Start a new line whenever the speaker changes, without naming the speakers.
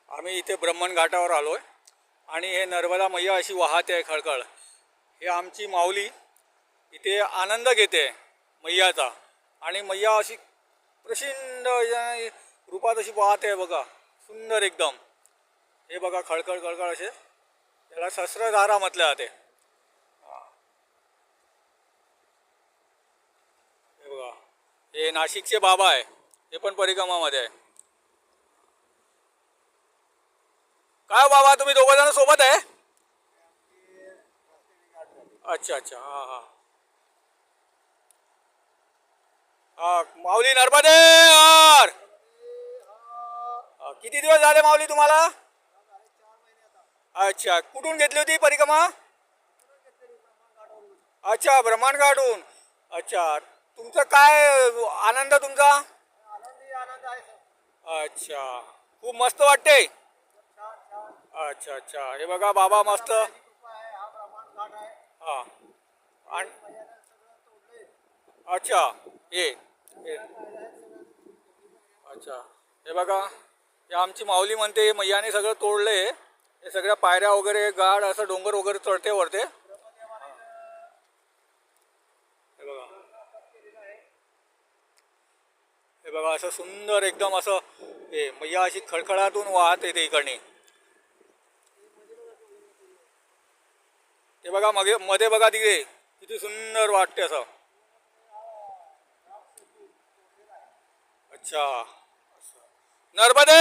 आम्ही इथे ब्रह्मण घाटावर आलो आहे आणि हे नर्मदा मैया अशी वाहते आहे खळखळ. हे आमची माऊली इथे आनंद घेते मैयाचा आणि मैया अशी प्रचंड रूपात अशी वाहते आहे बघा, सुंदर एकदम. हे बघा खळखळ खळखळ असे, त्याला सहस्त्रधारा म्हटले जाते. हे बघा, हे नाशिकचे बाबा आहे, हे पण परिक्रमामध्ये आहे. काय बाबा, तुम्ही दोघं जण सोबत आहे? अच्छा अच्छा, हां हां हां. माऊली नर्मदे हर. किती दिवस झाले माऊली तुम्हाला? अच्छा, कुठून घेतली होती परिक्रमा? अच्छा, ब्रह्मांडघाटहून. अच्छा, तुमचं काय आनंद तुमचा? अच्छा, खूप मस्त वाटते. अच्छा अच्छा, हे बघा बाबा मस्त. हां. आणि अच्छा, हे अच्छा, हे बघा, हे आमची माऊली म्हणते मैयाने सगळं तोडले. हे सगळ्या पायऱ्या वगैरे गाड असं डोंगर वगैरे चढते वरते. हे बघा, हे बघा असं सुंदर एकदम असं हे मैया अशी खळखळातून वाहत येते इकडने. ते बघा मगे मध्ये बघा तिकडे किती सुंदर वाटते असं. अच्छा, नर्मदे.